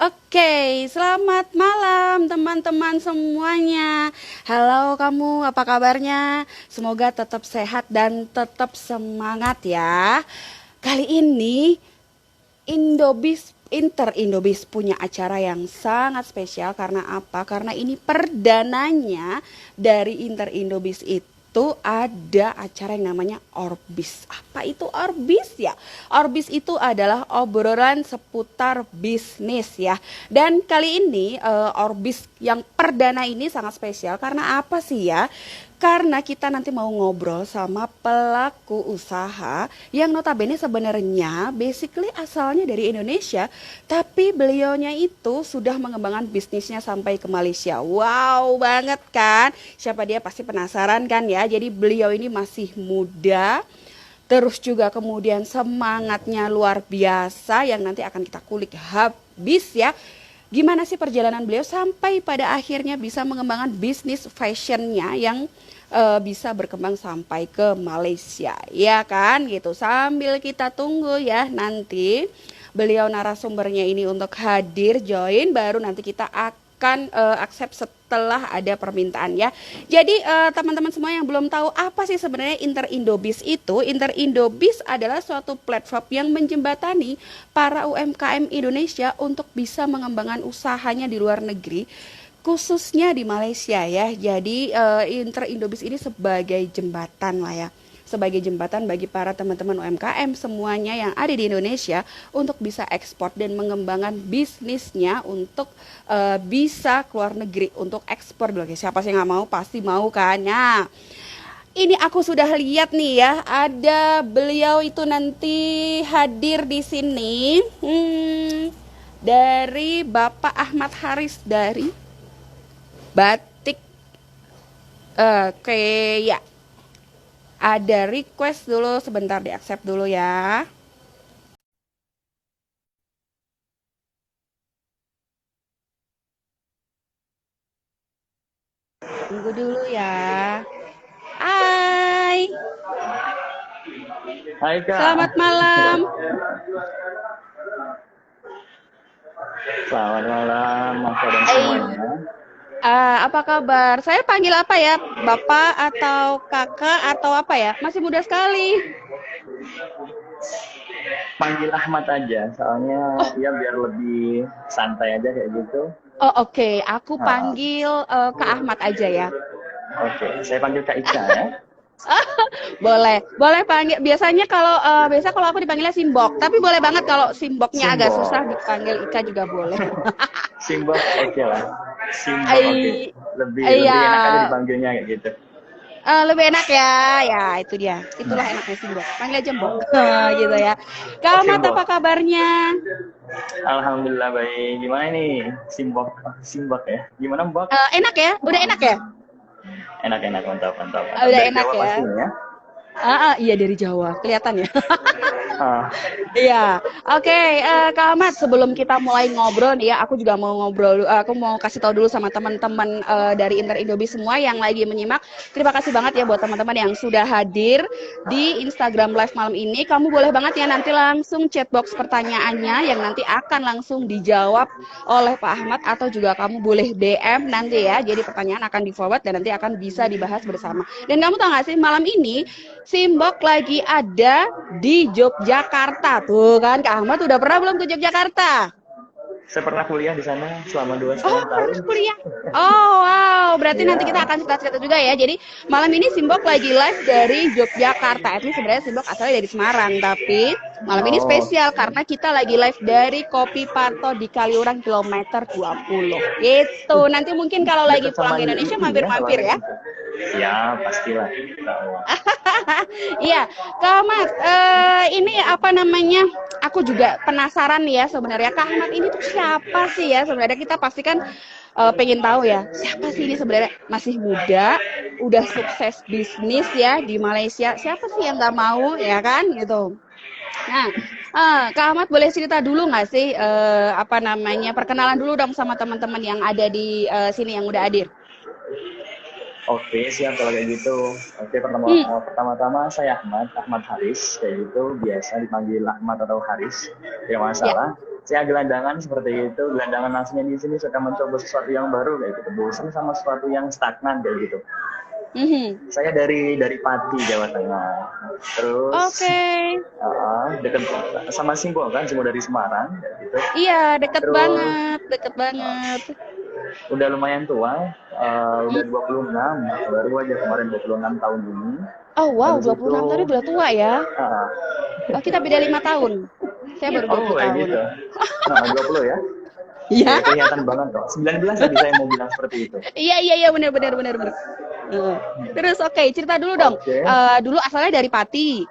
Oke, selamat malam teman-teman semuanya. Halo kamu, apa kabarnya? Semoga tetap sehat dan tetap semangat ya. Kali ini Indobis punya acara yang sangat spesial karena apa? Karena ini perdananya dari Inter Indobis itu ada acara yang namanya Orbis. Apa itu Orbis ya? Orbis itu adalah obrolan seputar bisnis ya. Dan kali ini Orbis yang perdana ini sangat spesial karena apa sih ya? Karena kita nanti mau ngobrol sama pelaku usaha yang notabene sebenarnya basically asalnya dari Indonesia, tapi beliaunya itu sudah mengembangkan bisnisnya sampai ke Malaysia. Wow banget kan? Siapa dia pasti penasaran kan ya. Jadi beliau ini masih muda, terus juga kemudian semangatnya luar biasa yang nanti akan kita kulik habis ya. Gimana sih perjalanan beliau sampai pada akhirnya bisa mengembangkan bisnis fashionnya yang bisa berkembang sampai ke Malaysia, ya kan gitu. Sambil kita tunggu ya nanti beliau narasumbernya ini untuk hadir join, baru nanti kita akan accept setelah ada permintaan ya. Jadi teman-teman semua yang belum tahu apa sih sebenarnya Inter Indobis itu, Inter Indobis adalah suatu platform yang menjembatani para UMKM Indonesia untuk bisa mengembangkan usahanya di luar negeri, khususnya di Malaysia ya. Jadi Inter Indobis ini sebagai jembatan lah ya, sebagai jembatan bagi para teman-teman UMKM semuanya yang ada di Indonesia untuk bisa ekspor dan mengembangkan bisnisnya untuk bisa keluar negeri untuk ekspor. Oke, siapa sih nggak mau? Pasti mau kan? Nah, ini aku sudah lihat nih ya, ada beliau itu nanti hadir di sini. Dari Bapak Ahmad Haris dari Batik. Oke ya, ada request dulu, sebentar di accept dulu ya. Tunggu dulu ya. Hai, Hai selamat Kak, malam. selamat malam Mas dan Eh, semuanya. apa kabar? Saya panggil apa ya? Bapak atau kakak atau apa ya? Masih muda sekali. Panggil Ahmad aja, soalnya Oh, ya biar lebih santai aja kayak gitu. oh oke. Aku Nah, panggil Kak Ahmad aja ya. oke, saya panggil Kak Ica ya. Boleh, boleh panggil. Biasanya kalau aku dipanggilnya Simbok, tapi boleh banget kalau Simboknya agak susah Simbol, dipanggil Ika juga boleh. Simbol oke lah. Simbol oke, Ai, lebih iya, enak aja dipanggilnya kayak gitu. lebih enak ya. Ya, itu dia. Itulah Nah, enaknya Simbok. Panggil aja Mbok. Gitu ya. oh Kamat Simbol. apa kabarnya? Alhamdulillah baik. Gimana nih Simbok? Simbok ya. Gimana Mbok? Enak ya? Udah enak ya? Enak-enak, mantap, mantap, mantap. Udah Dari enak Jawa ya. pasti nih ya. Iya dari Jawa, kelihatan ya. Ah, Iya, oke, Kak Ahmad. Sebelum kita mulai ngobrol nih ya, aku juga mau ngobrol. Aku mau kasih tahu dulu sama teman-teman dari Inter Indobi semua yang lagi menyimak. Terima kasih banget ya buat teman-teman yang sudah hadir di Instagram Live malam ini. Kamu boleh banget ya nanti langsung chatbox pertanyaannya yang nanti akan langsung dijawab oleh Pak Ahmad, atau juga kamu boleh DM nanti ya. Jadi pertanyaan akan di forward dan nanti akan bisa dibahas bersama. Dan kamu tahu nggak sih malam ini Simbok lagi ada di Yogyakarta. Tuh kan, Kak Ahmad udah pernah belum ke Yogyakarta? saya pernah kuliah di sana selama dua Oh, setengah tahun. pernah kuliah. Oh, wow. Berarti nanti kita Ya. akan cerita-cerita juga ya. Jadi, malam ini Simbok lagi live dari Yogyakarta. Ini sebenarnya Simbok asalnya dari Semarang, tapi malam ini Oh, spesial karena kita lagi live dari Kopi Parto di Kaliurang kilometer 20. Gitu. Nanti mungkin kalau lagi dekat pulang sama ke Indonesia UIN ya kalau mampir-mampir kayak ya. gitu. Ya, pastilah. Tahu. Iya, Kak Ahmad, ini apa namanya? Aku juga penasaran nih ya sebenarnya Kak Ahmad ini tuh siapa sih ya sebenarnya? Kita pasti kan pengen tahu ya siapa sih ini sebenarnya, masih muda, udah sukses bisnis ya di Malaysia. Siapa sih yang nggak mau ya kan gitu? Nah, Kak Ahmad boleh cerita dulu nggak sih apa namanya, perkenalan dulu dong sama teman-teman yang ada di sini yang udah hadir. Oke, siap kalau kayak gitu. Oke, Hmm, pertama-tama saya Ahmad Haris, kayak gitu biasa dipanggil Ahmad atau Haris, tidak ya, masalah. saya gelandangan seperti itu. Gelandangan aslinya di sini suka mencoba sesuatu yang baru kayak gitu. Bosan sama sesuatu yang stagnan kayak gitu. Saya dari Pati, Jawa Tengah. Terus Oke. dekat sama Simbo kan, Simbo dari Semarang kayak gitu. Iya, deket Terus banget. udah lumayan tua, udah 26, baru aja kemarin 26 tahun ini. Oh wow, Habis 26 tahun udah tua ya. uh, Oh, kita beda 5 tahun. Saya baru 20 kayak tahun. gitu. 20 ya? Iya. Ya, kelihatan banget kok. 19 tadi saya mau bilang seperti itu. Iya, benar. Terus oke, cerita dulu dong. Oke. Dulu asalnya dari Pati.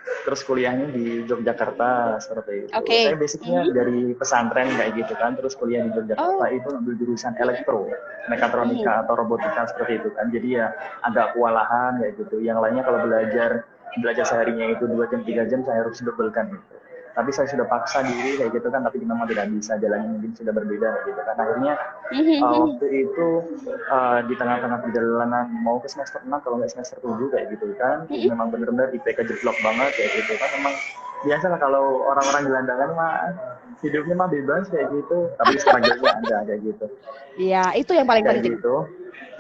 Terus kuliahnya di Yogyakarta seperti itu. Oke. Saya basicnya dari pesantren kayak gitu kan. Terus kuliah di Yogyakarta itu ambil jurusan elektro, mekatronika atau robotika seperti itu kan. Jadi ya agak kewalahan kayak gitu. Yang lainnya kalau belajar seharinya itu 2 jam 3 jam saya harus doublekan gitu. Tapi saya sudah paksa diri kayak gitu kan, tapi memang tidak bisa, jalannya mungkin sudah berbeda kayak gitu kan. Akhirnya waktu itu di tengah-tengah perjalanan mau ke semester 6 kalau nggak semester 7 kayak gitu kan, memang benar-benar IPK jeblok banget kayak gitu kan. Memang biasalah kalau orang-orang gelandangan mah hidupnya mah bebas kayak gitu, tapi struggle-nya ada kayak gitu. Iya, itu yang paling Kayak penting. gitu.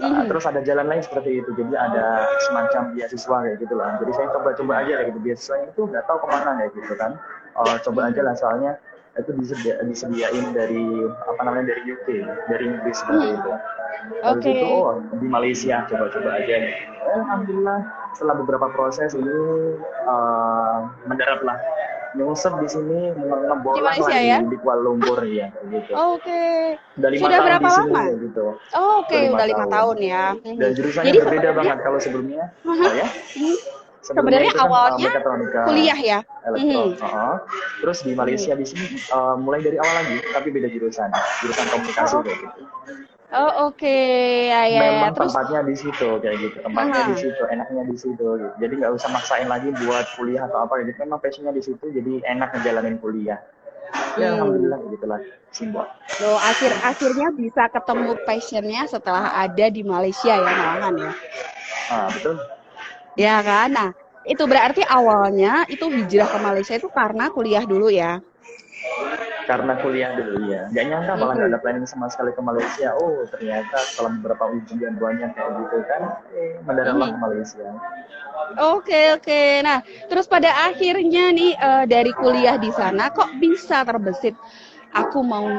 Terus ada jalan lain seperti itu, jadi ada semacam beasiswa kayak gitu lah. Jadi saya coba-coba aja kayak gitu, beasiswa itu nggak tahu kemana kayak gitu kan. Coba aja lah, soalnya itu disediain dari dari UK, dari Inggris seperti itu. Habis itu di Malaysia coba-coba aja. Alhamdulillah setelah beberapa proses ini mendaratlah nyungsep di sini, ngebolas Malaysia, lagi ya? di Kuala Lumpur ya gitu. Oke. Udah 5 Sudah tahun berapa di sini lama? kayak gitu. Oke, udah 5 tahun ya. Dan jurusannya Jadi berbeda sebenarnya banget kalau sebelumnya. Ya. Sebenarnya itu kan, awalnya mekatronika, kuliah ya. elektro. Terus di Malaysia di sini mulai dari awal lagi, tapi beda jurusan komunikasi kayak gitu. Oh oke, ya. Memang Terus tempatnya di situ kayak gitu, tempatnya di situ, enaknya di situ. Gitu. Jadi nggak usah maksain lagi buat kuliah atau apa gitu. Memang passionnya di situ, jadi enak ngejalanin kuliah. Ya alhamdulillah begitulah Simbol. Loh, akhirnya bisa ketemu passionnya setelah ada di Malaysia ya malahan ya. Betul. Ya kan? Nah, itu berarti awalnya itu hijrah ke Malaysia itu karena kuliah dulu ya. Karena kuliah dulu ya. Gak nyangka malah gak ada planning sama sekali ke Malaysia. Oh ternyata setelah beberapa ujian banyak kayak gitu kan, mendaratlah ke Malaysia. Oke. Nah, terus pada akhirnya nih dari kuliah di sana kok bisa terbesit aku mau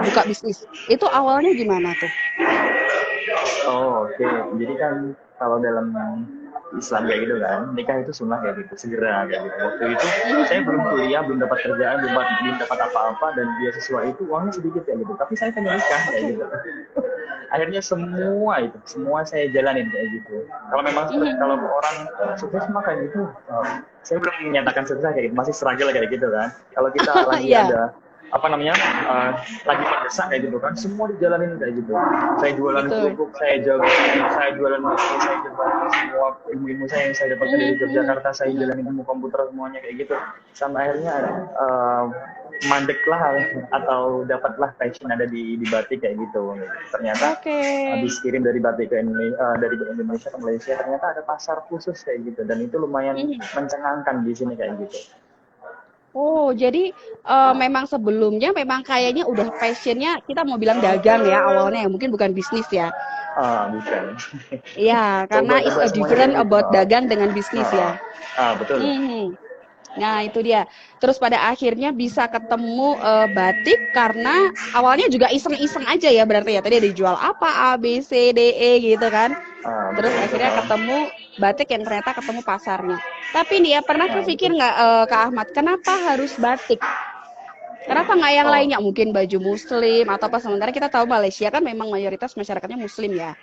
buka bisnis. Itu awalnya gimana tuh? Oke. Jadi kan kalau dalam Islam kayak gitu kan, nikah itu sunnah kayak gitu, segera kayak gitu. Waktu itu saya belum kuliah, belum dapat kerjaan, belum dapat apa-apa, dan beasiswa itu uangnya sedikit kayak gitu. Tapi saya pengen nikah kayak gitu. Akhirnya semua saya jalanin kayak gitu. Kalau memang kalau orang sukses mah kayak gitu, saya belum menyatakan sukses kayak gitu, masih struggle kayak gitu kan. Kalau kita lagi ada lagi mendesak kayak gitu kan, semua dijalanin kayak gitu. Saya jualan kerupuk, saya jualan semua ilmu saya yang saya dapatkan dari Yogyakarta, saya jalanin ilmu komputer semuanya kayak gitu. Sampai akhirnya mandek lah atau dapatlah passion ada di batik kayak gitu. Ternyata habis kirim dari batik ke Indonesia ke Malaysia, ternyata ada pasar khusus kayak gitu, dan itu lumayan mencengangkan di sini kayak gitu. Oh, jadi memang sebelumnya memang kayaknya udah passionnya kita mau bilang dagang ya awalnya ya, mungkin bukan bisnis ya. Bukan. Iya, karena it's a different about dagang dengan bisnis ya. Betul. Nah, itu dia. Terus pada akhirnya bisa ketemu batik karena awalnya juga iseng-iseng aja ya berarti ya. Tadi ada dijual apa, A, B, C, D, E gitu kan. Terus akhirnya ketemu batik yang ternyata ketemu pasarnya. Tapi nih ya, pernah kepikir nggak Kak Ahmad, kenapa harus batik? Kenapa nggak yang lainnya? Mungkin baju muslim atau apa, sementara kita tahu Malaysia kan memang mayoritas masyarakatnya muslim ya.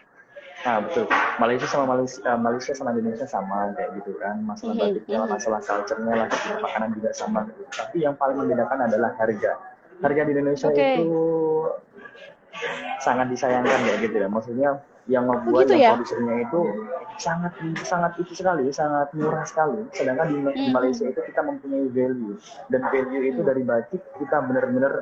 Betul. Malaysia sama Indonesia sama kayak gitu kan. Masalah batiknya, masalah culture-nya lah, makanan juga sama. Tapi yang paling membedakan adalah harga. Harga di Indonesia itu sangat disayangkan kayak gitu ya. Maksudnya yang Oh membuat gitu yang ya? produsernya itu sangat sangat itu sekali, sangat murah sekali. Sedangkan di Malaysia Mhm. itu kita mempunyai value, dan value itu Mhm. dari batik kita benar-benar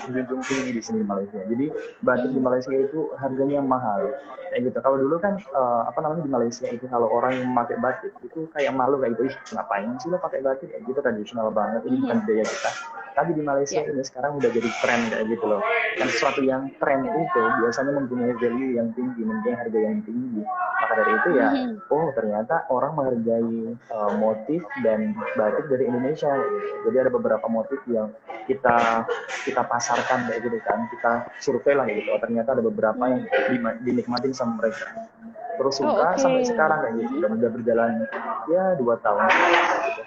junjung tinggi di sini di Malaysia. Jadi batik di Mhm. Malaysia itu harganya mahal kayak gitu. Kalau dulu kan apa namanya, di Malaysia itu kalau orang yang memakai batik itu kayak malu kayak gitu, ih ngapain sih lo pakai batik kayak gitu, tradisional banget, ini bukan Mhm. budaya kita. Tapi di Malaysia Ya. ini sekarang udah jadi tren kayak gitu loh. Dan sesuatu yang tren itu biasanya mempunyai value yang tinggi, mempunyai harga yang tinggi. Maka dari itu ya, Mhm. oh ternyata orang menghargai motif dan batik dari Indonesia. Jadi ada beberapa motif yang kita kita pasarkan kayak gitu kan, kita survei lah gitu. Oh, ternyata ada beberapa yang Mhm. dinikmatin sama mereka. Terus Oh suka oke. sampai sekarang kayak gitu, Mhm. dan udah berjalan ya 2 tahun. Gitu.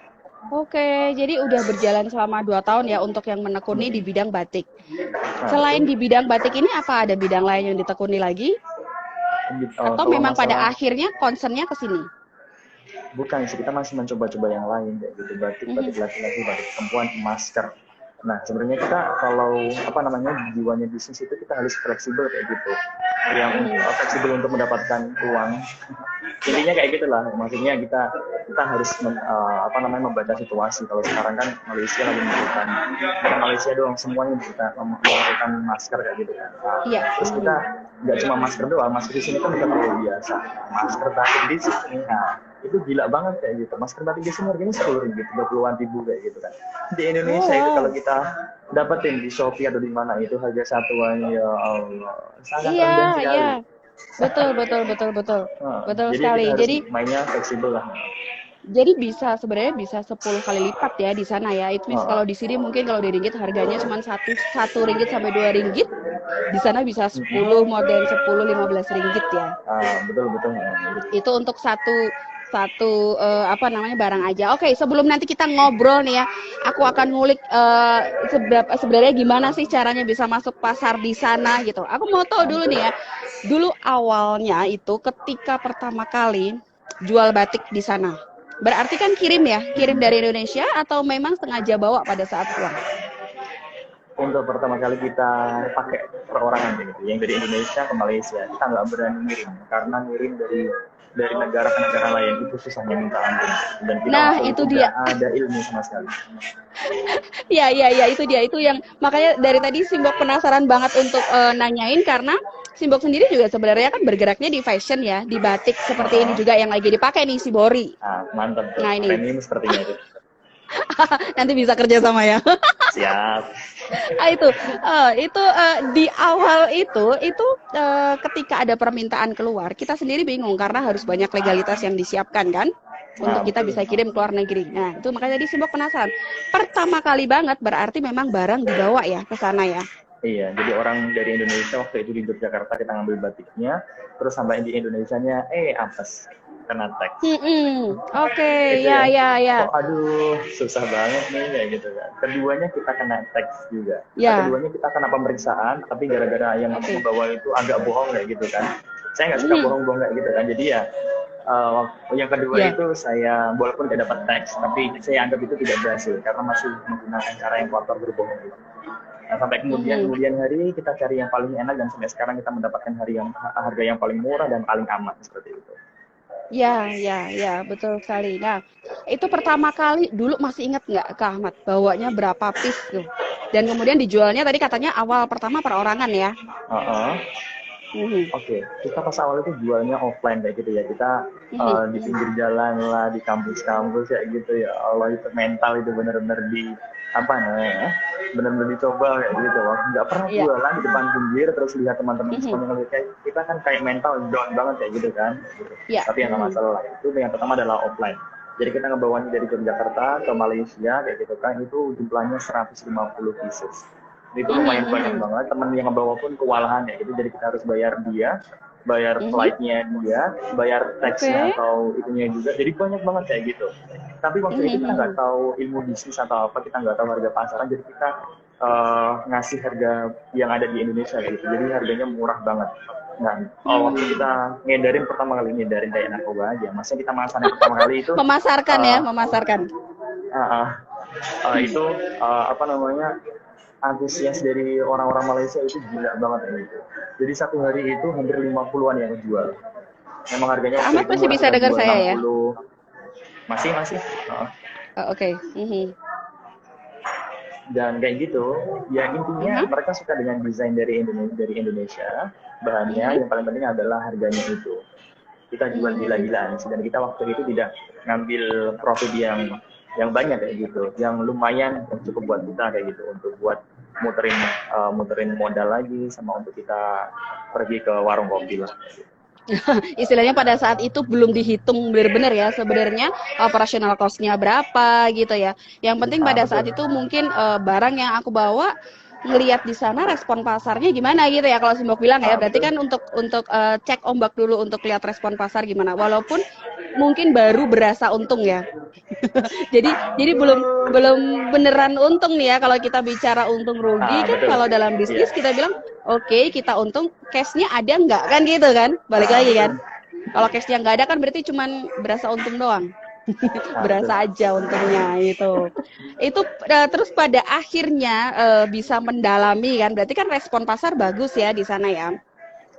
Oke, jadi udah berjalan selama 2 tahun ya untuk yang menekuni di bidang batik. Nah itu Selain di bidang batik ini apa ada bidang lain yang ditekuni lagi? Atau kalau memang pada masalah akhirnya concernnya ke sini? bukan sih, kita masih mencoba-coba yang lain kayak gitu, batik batik Mhm. laki-laki, batik perempuan, masker. Nah sebenarnya kita kalau apa namanya, jiwanya bisnis itu kita harus fleksibel kayak gitu, yang Mhm. fleksibel untuk mendapatkan uang. Intinya kayak gitulah, maksudnya kita harus apa namanya, membaca situasi. Kalau sekarang kan Malaysia lagi membutuhkan, bukan Malaysia doang, semuanya membutuhkan masker kayak gitu kan. Nah, Iya. terus kita Mhm. nggak cuma masker doang, masker di sini kan udah terlalu biasa. Masker batik di sini, nah itu gila banget kayak gitu. Masker batik di sini harganya 10 ringgit, 20-an ribu kayak gitu kan. Di Oh Indonesia itu kalau wow. kita dapetin di Shopee atau di mana itu harga satuannya, ya Allah, sangat Iya, rendah iya. sekali. Betul, betul, betul, betul. Betul Jadi sekali. kita harus Jadi mainnya fleksibel lah. bisa sebenarnya bisa 10 kali lipat ya di sana ya. It means kalau di sini mungkin kalau di ringgit harganya cuma satu ringgit sampai 2 ringgit, di sana bisa 10 more than 10 15 ringgit ya. Betul betul. Itu untuk satu satu apa namanya barang aja. Oke, sebelum nanti kita ngobrol nih ya, aku akan ngulik sebenarnya gimana sih caranya bisa masuk pasar di sana gitu. Aku mau tahu dulu Betul. nih ya. Dulu awalnya itu ketika pertama kali jual batik di sana. Berarti kan kirim ya, kirim dari Indonesia atau memang sengaja bawa pada saat pulang? Untuk pertama kali kita pakai perorangan gitu, yang dari Indonesia ke Malaysia, kita nggak berani ngirim karena ngirim dari negara ke negara lain itu susahnya minta ampun, dan kita Nah, waktu itu itu nggak dia. ada ilmu sama sekali. Iya, iya, iya, itu dia. Itu yang makanya dari tadi Simbok penasaran banget untuk nanyain karena Simbok sendiri juga sebenarnya kan bergeraknya di fashion ya, di batik seperti ini Uh-uh. juga yang lagi dipakai nih si Bori. Mantap tuh, Nah, ini premium sepertinya itu. nanti bisa kerja sama ya. Siap. Di awal itu ketika ada permintaan keluar, kita sendiri bingung karena harus banyak legalitas yang disiapkan kan untuk kita Betul. bisa kirim ke luar negeri. Nah, itu makanya tadi Simbok penasaran. Pertama kali banget berarti memang barang dibawa ya ke sana ya. Iya, jadi orang dari Indonesia waktu itu di Yogyakarta kita ngambil batiknya, terus sampai di Indonesianya, apes, kena teks. Oke, Itu ya, yang, ya, ya, kok aduh, susah banget nih, kayak gitu kan. Keduanya kita kena teks juga. ya. Keduanya kita kena pemeriksaan, tapi gara-gara yang Oke. membawa itu agak bohong kayak gitu kan. Saya nggak suka Mhm. bohong-bohong kayak gitu kan, jadi ya yang kedua Ya. itu saya walaupun tidak dapat teks, tapi saya anggap itu tidak berhasil karena masih menggunakan cara yang kotor berbohong gitu. Nah, sampai Mhm. kemudian hari kita cari yang paling enak, dan sampai sekarang kita mendapatkan harga yang paling murah dan paling aman seperti itu. Ya, ya, ya, betul sekali. Nah, itu pertama kali dulu masih ingat nggak Kak Ahmad bawanya berapa piece tuh? Dan kemudian dijualnya tadi katanya awal pertama perorangan ya. Uh-uh. Mhm. Oke, kita pas awal itu jualnya offline kayak gitu ya. Kita Mhm. di Mhm. pinggir jalan lah, di kampus-kampus kayak gitu ya. Allah, itu mental itu benar-benar di apa namanya? Benar-benar dicoba kayak gitu. Nggak pernah Iya. jualan di depan pinggir terus lihat teman-teman Mhm. semuanya ngeliat, kayak kita kan kayak mental down banget kayak gitu kan. Gitu. Iya. Tapi yang nggak Mhm. masalah lah. Itu yang pertama adalah offline. Jadi kita ngebawanya dari Yogyakarta ke Malaysia kayak gitu kan, itu jumlahnya 150 pieces. Itu Mhm. lumayan banyak Mhm. banget, temen yang ngebawa pun kewalahan ya gitu, jadi kita harus bayar dia, bayar Mhm. flightnya dia, bayar taxnya Oke. atau itunya juga, jadi banyak banget kayak gitu. Tapi Mhm. waktu itu kita nggak Mhm. tahu ilmu bisnis atau apa, kita nggak tahu harga pasaran, jadi kita ngasih harga yang ada di Indonesia gitu, jadi harganya murah banget. Nah, waktu Hmm. kita ngedarin kayak narkoba aja, maksudnya kita masakan pertama kali itu Memasarkan ya, uh, memasarkan. itu apa namanya, antusias dari orang-orang Malaysia itu gila banget ya gitu. Jadi satu hari itu hampir 50-an yang jual. Memang harganya Kak waktu Ahmad itu masih murah, bisa kita dengar jual saya ya? 60. Masih. Oke. Mhm. Dan kayak gitu, ya intinya Mhm. mereka suka dengan desain dari Indonesia. Bahannya Mhm. yang paling penting adalah harganya itu. Kita jual Mhm. gila-gilaan dan kita waktu itu tidak ngambil profit yang banyak kayak gitu, yang lumayan cukup buat kita kayak gitu untuk buat muterin modal lagi sama untuk kita pergi ke warung kopi lah. Istilahnya pada saat itu belum dihitung benar-benar ya sebenarnya operational cost-nya berapa gitu ya. Yang penting pada Betul. saat itu mungkin barang yang aku bawa ngelihat di sana respon pasarnya gimana gitu ya kalau Simbok bilang ya. Berarti Betul. kan untuk cek ombak dulu untuk lihat respon pasar gimana. Walaupun mungkin baru berasa untung ya. Jadi belum belum beneran untung nih ya kalau kita bicara untung rugi kan Betul. kalau dalam Iya. bisnis kita bilang oke, kita untung cashnya ada nggak kan gitu kan balik lagi Betul. kan kalau cashnya nggak ada kan berarti cuman berasa untung doang Betul. berasa aja untungnya itu terus pada akhirnya bisa mendalami kan berarti kan respon pasar bagus ya di sana ya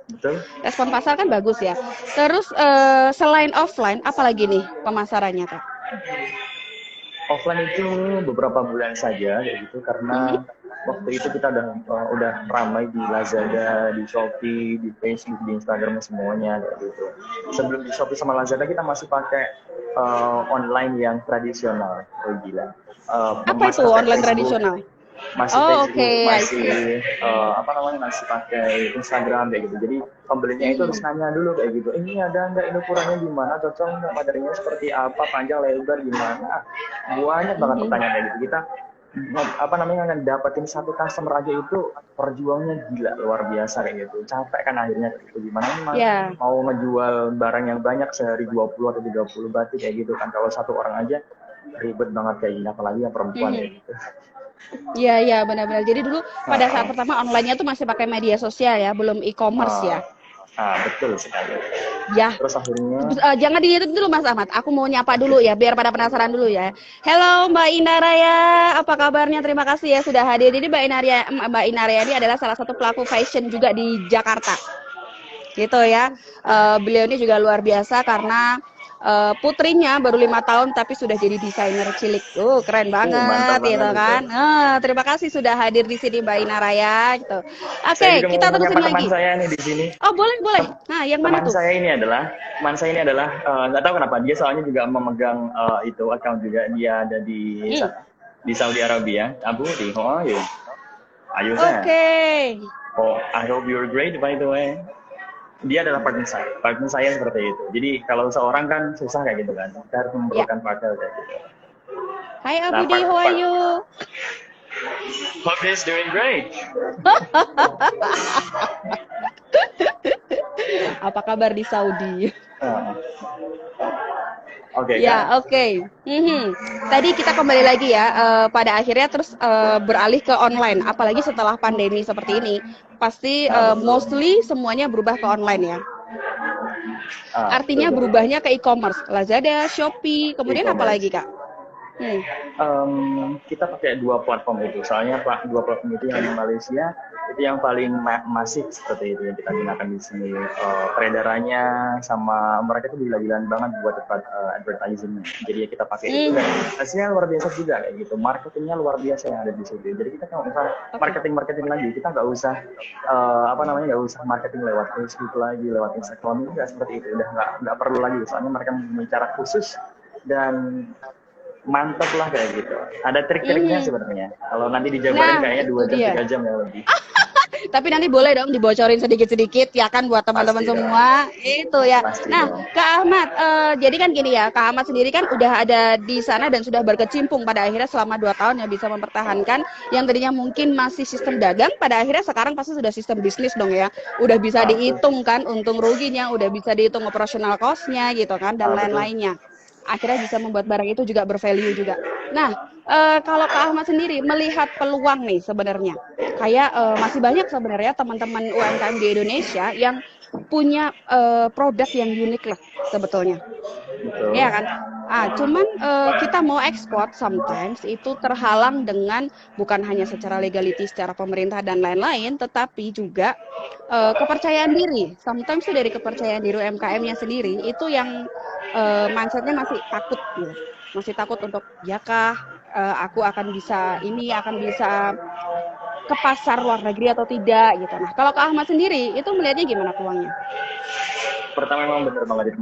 Betul. respon pasar kan bagus ya terus selain offline apalagi nih pemasarannya Kak? Offline itu beberapa bulan saja kayak gitu Mhm. karena waktu itu kita udah ramai di Lazada, di Shopee, di Facebook, di Instagram semuanya kayak gitu. Sebelum di Shopee sama Lazada kita masih pakai online yang tradisional, gila. Apa itu Masih pakai online Facebook, tradisional? masih Oh, oke, Facebook, I see. masih pakai Instagram kayak gitu. Jadi pembelinya itu harus Mhm. nanya dulu kayak gitu. Ini ada nggak, ini ukurannya gimana, cocok nggak, materialnya seperti apa, panjang lebar gimana. Banyak banget Mhm. pertanyaan kayak gitu. Kita dapetin satu customer aja itu perjuangnya gila luar biasa kayak gitu. Capek kan akhirnya kayak gitu. Gimana emang Ya. mau ngejual barang yang banyak sehari 20 atau 30 batik kayak gitu kan. Kalau satu orang aja ribet banget kayak gini, apalagi yang perempuan Mhm. kayak gitu. Iya, iya, benar-benar. Jadi dulu pada saat Uh, pertama online-nya tuh masih pakai media sosial ya, belum e-commerce ya. uh, Betul sekali. Ya, Terus akhirnya, jangan ditutup dulu Mas Ahmad. Aku mau nyapa dulu ya, biar pada penasaran dulu ya. Hello Mbak Ina Raya, apa kabarnya? Terima kasih ya sudah hadir. Jadi Mbak Ina Raya ini adalah salah satu pelaku fashion juga di Jakarta. Gitu ya. Beliau ini juga luar biasa karena putrinya baru 5 tahun tapi sudah jadi desainer cilik. Keren mantap banget gitu banget itu. kan. Terima kasih sudah hadir di sini Mbak Ina Raya gitu. Saya Oke, juga mau kita terusin menyapa teman lagi. saya nih di sini. Oh, boleh, boleh. Nah, yang mana Teman tuh? saya ini adalah nggak tahu kenapa dia soalnya juga memegang itu account juga, dia ada di Hmm. di Saudi Arabia. Abu di how are you? Are you there? Oke. Oh, I hope you're great by the way. Dia adalah partner saya seperti itu. Jadi kalau seorang kan susah kayak gitu kan, kita harus Ya. memerlukan partner kayak gitu. Hai Nah, Abudi, how are you? hope he's doing great. Apa kabar di Saudi? Uh, Oke kan? Ya, oke. Tadi kita kembali lagi ya, pada akhirnya terus beralih ke online. Apalagi setelah pandemi seperti ini, pasti Betul. mostly semuanya berubah ke online ya. Betul Artinya betul. berubahnya ke e-commerce, Lazada, Shopee, kemudian apa lagi E-commerce. Kak? Hmm. Kita pakai dua platform itu. Soalnya dua platform itu yang di Malaysia itu yang paling masif seperti itu yang kita gunakan di sini. Peredarannya sama mereka itu gila-gilaan banget buat advertising. Jadi ya kita pakai itu. Dan hasilnya luar biasa juga kayak gitu. Marketingnya luar biasa yang ada di situ. Jadi kita nggak usah Oke. marketing lagi. Kita nggak usah nggak usah marketing lewat Facebook lagi, lewat Instagram itu nggak seperti itu. Udah nggak perlu lagi. Soalnya mereka mempunyai cara khusus dan mantep lah kayak gitu. Ada trik-triknya Mhm. sebenarnya. Kalau nanti dijabarin Nah, kayaknya itu 2 jam dia. 3 jam ya lebih. Tapi nanti boleh dong dibocorin sedikit-sedikit ya kan buat teman-teman Pasti dong. semua. Itu ya. Pasti Nah, dong. Kak Ahmad, jadi kan gini ya, Kak Ahmad sendiri kan udah ada di sana dan sudah berkecimpung pada akhirnya selama 2 tahun yang bisa mempertahankan yang tadinya mungkin masih sistem dagang, pada akhirnya sekarang pasti sudah sistem bisnis dong ya. Udah bisa Betul. dihitung kan untung ruginya, udah bisa dihitung operasional cost-nya gitu kan dan Betul. lain-lainnya. Akhirnya bisa membuat barang itu juga bervalue juga. Nah, kalau Kak Ahmad sendiri melihat peluang nih sebenarnya, kayak masih banyak sebenarnya teman-teman UMKM di Indonesia yang punya produk yang unik lah sebetulnya, Betul. ya kan? Cuman kita mau ekspor sometimes itu terhalang dengan bukan hanya secara legality, secara pemerintah dan lain-lain, tetapi juga kepercayaan diri. Sometimes itu dari kepercayaan diri UMKM-nya sendiri itu yang mindsetnya masih takut gitu. Masih takut untuk ya kah aku akan bisa ini akan bisa ke pasar luar negeri atau tidak gitu. Nah, kalau Kak Ahmad sendiri itu melihatnya gimana peluangnya? Pertama memang benar banget itu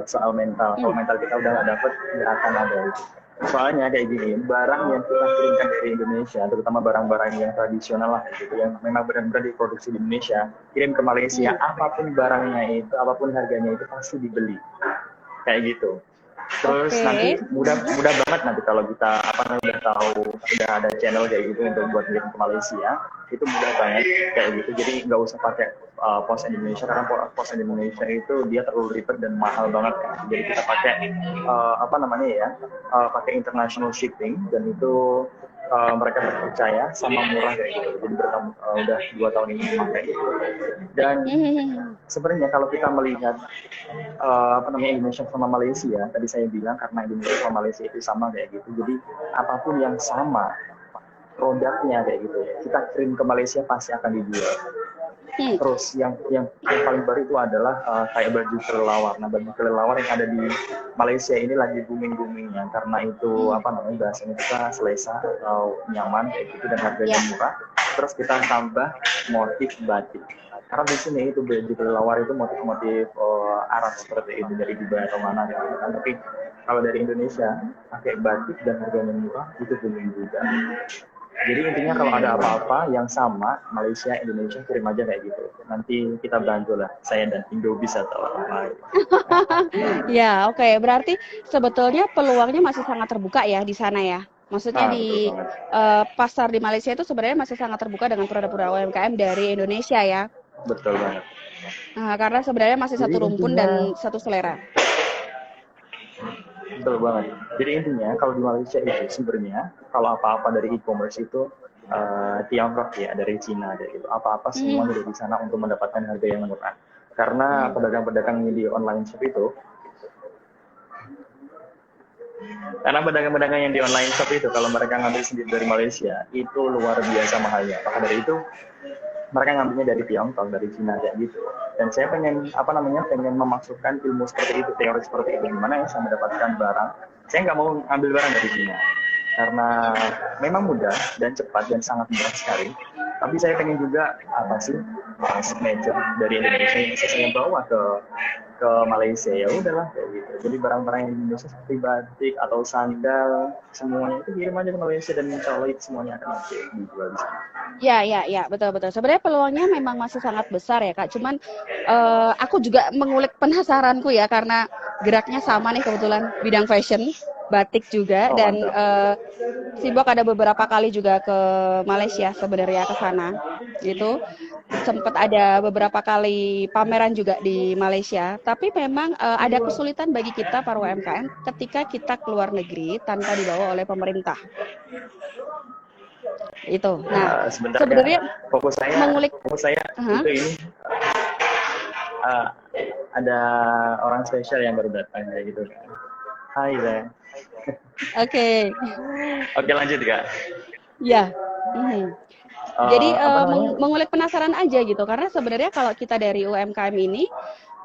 soal mental. Kalau Hmm. mental kita udah nggak dapet, nggak akan ada itu. Soalnya kayak gini, barang yang kita kirimkan dari Indonesia, terutama barang-barang yang tradisional lah gitu, yang memang benar-benar diproduksi di Indonesia, kirim ke Malaysia, Hmm. apapun barangnya itu, apapun harganya itu pasti dibeli. Kayak gitu. Terus nanti Oke. mudah banget nanti kalau kita udah tahu udah ada channel kayak gitu untuk buat kirim ke Malaysia, itu mudah banget kayak gitu. Jadi nggak usah pakai pos Indonesia karena pos Indonesia itu dia terlalu ribet dan mahal banget ya. Jadi kita pakai pakai international shipping dan itu mereka percaya sama murah kayak gitu. Jadi udah 2 tahun ini pakai itu. Dan Hmm. sebenarnya kalau kita melihat Indonesia sama Malaysia, tadi saya bilang karena Indonesia sama Malaysia itu sama kayak gitu. Jadi apapun yang sama produknya kayak gitu, kita kirim ke Malaysia pasti akan dijual. Hmm. Terus yang paling baru itu adalah kayak baju kelelawar. Nah, baju kelelawar yang ada di Malaysia ini lagi boomingnya karena itu bahasanya kita selesa atau nyaman kayak gitu dan harganya Ya. murah. Terus kita tambah motif batik. Karena di sini itu baju kelelawar itu motif-motif Arab seperti itu dari Dubai atau mana gitu kan. Tapi kalau dari Indonesia pakai batik dan harganya murah itu booming juga. Jadi intinya kalau ada apa-apa yang sama Malaysia, Indonesia kirim aja kayak gitu. Nanti kita bantu lah, saya dan Indobis atau orang lain. Ya, oke. Berarti sebetulnya peluangnya masih sangat terbuka ya di sana ya. Maksudnya Betul di banget. pasar di Malaysia itu sebenarnya masih sangat terbuka dengan produk-produk UMKM dari Indonesia ya. Betul banget. Nah, karena sebenarnya masih Jadi satu rumpun intinya dan satu selera. betul banget. Jadi intinya kalau di Malaysia itu sebenarnya kalau apa-apa dari e-commerce itu Tiongkok ya, dari Cina dari itu. Apa-apa Hmm. semuanya dari sana untuk mendapatkan harga yang murah. Karena Hmm. pedagang-pedagang di online shop itu Karena pedagang-pedagang yang di online shop itu kalau mereka ngambil sendiri dari Malaysia itu luar biasa mahalnya. Maka dari itu mereka ngambilnya dari Tiongkok, dari Cina kayak gitu. Dan saya pengen memasukkan ilmu seperti itu, teori seperti itu. Gimana ya saya mendapatkan barang. Saya nggak mau ambil barang dari Cina karena memang mudah dan cepat dan sangat murah sekali. Tapi saya pengen juga signature dari Indonesia yang bisa saya bawa ke Malaysia. Ya udahlah kayak gitu. Jadi barang-barang yang di Indonesia seperti batik atau sandal semuanya itu kirim aja ke Malaysia dan insya Allah itu semuanya akan dijual di sana. Ya, betul betul. Sebenarnya peluangnya memang masih sangat besar ya, Kak. Cuman aku juga mengulik penasaranku ya karena geraknya sama nih kebetulan bidang fashion, batik juga Oh dan mantap. Simbok ada beberapa kali juga ke Malaysia sebenarnya ke sana. Gitu. Sempat ada beberapa kali pameran juga di Malaysia, tapi memang ada kesulitan bagi kita para UMKM ketika kita keluar negeri tanpa dibawa oleh pemerintah. Itu. Nah, Sebentar Kak, sebenarnya fokus saya mengulik. fokus saya Aha. itu ini uh, ada orang spesial yang baru datang kayak gitu kan. Hai Bang. Oke. Oke lanjut Kak. Ya. Mhm. Jadi Apa namanya? mengulik penasaran aja gitu karena sebenarnya kalau kita dari UMKM ini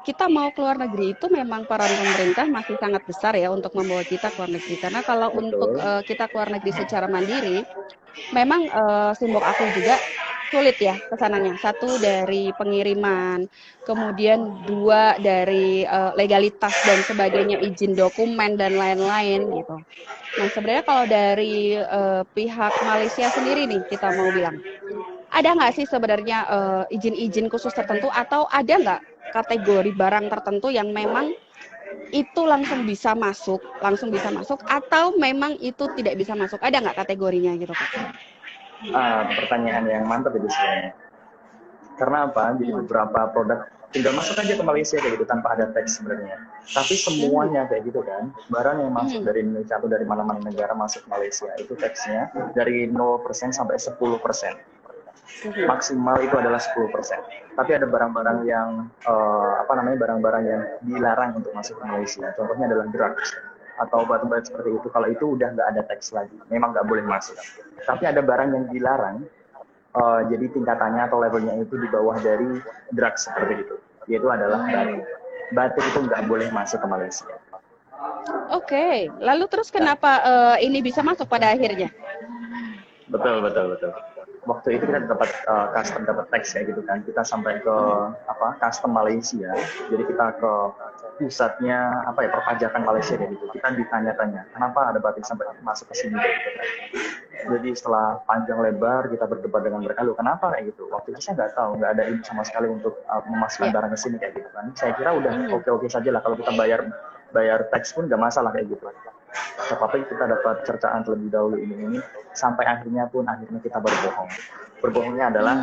kita mau keluar negeri itu memang peran pemerintah masih sangat besar ya untuk membawa kita keluar negeri karena kalau untuk Betul. kita keluar negeri secara mandiri memang simbol aku juga sulit ya kesananya. Satu dari pengiriman, kemudian dua dari legalitas dan sebagainya, izin dokumen dan lain-lain gitu. Nah sebenarnya kalau dari pihak Malaysia sendiri nih kita mau bilang, ada nggak sih sebenarnya izin-izin khusus tertentu atau ada nggak kategori barang tertentu yang memang itu langsung bisa masuk atau memang itu tidak bisa masuk? Ada nggak kategorinya gitu Kak? Pertanyaan yang mantap itu sebenarnya. Karena apa? Jadi Hmm. beberapa produk tinggal masuk aja ke Malaysia kayak gitu tanpa ada teks sebenarnya. Tapi Mhm. semuanya kayak gitu kan, barang yang masuk Mhm. dari Indonesia atau dari mana-mana negara masuk Malaysia itu teksnya dari 0% sampai 10%. Mhm. Maksimal itu adalah 10%. Tapi ada barang-barang yang barang-barang yang dilarang untuk masuk ke Malaysia. Contohnya adalah drugs atau obat-obat seperti itu, kalau itu udah nggak ada teks lagi, memang nggak boleh masuk. Tapi ada barang yang dilarang, jadi tingkatannya atau levelnya itu di bawah dari drugs seperti itu, yaitu adalah batik. Batik itu nggak boleh masuk ke Malaysia. Oke, lalu terus kenapa ini bisa masuk pada akhirnya? Betul. Waktu itu kita dapat custom, dapat teks kayak gitu kan. Kita sampai ke custom Malaysia. Jadi kita ke pusatnya perpajakan Malaysia kayak gitu. Kita ditanya-tanya kenapa ada batik sampai masuk ke sini kayak gitu kan. Jadi setelah panjang lebar kita berdebat dengan mereka, loh kenapa kayak gitu. Waktu itu saya nggak tahu, nggak ada ini sama sekali untuk memasukkan barang ke sini kayak gitu kan. Saya kira udah oke saja lah kalau kita bayar teks pun nggak masalah kayak gitu. Tetapi kita dapat cercaan terlebih dahulu ini sampai akhirnya kita berbohong. Berbohongnya adalah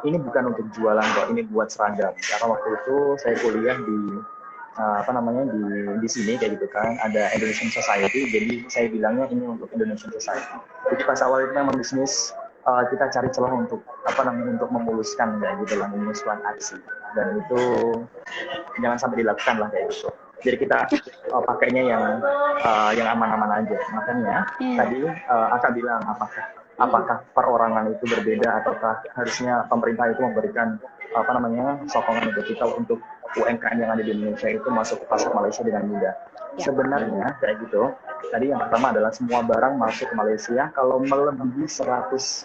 ini bukan untuk jualan kok, ini buat seragam. Karena waktu itu saya kuliah di di sini kayak gitu kan, ada Indonesian Society, jadi saya bilangnya ini untuk Indonesian Society. Jadi pas awal itu memang bisnis kita cari celah untuk untuk memuluskan kayak gitu lah, memuluskan aksi, dan itu jangan sampai dilakukan lah kayak gitu. Jadi kita pakainya yang aman-aman aja. Makanya tadi Aka bilang apakah perorangan itu berbeda ataukah harusnya pemerintah itu memberikan sokongan untuk kita untuk UMKM yang ada di Indonesia itu masuk ke pasar Malaysia dengan mudah. Sebenarnya kayak gitu. Tadi yang pertama adalah semua barang masuk ke Malaysia kalau melebihi $100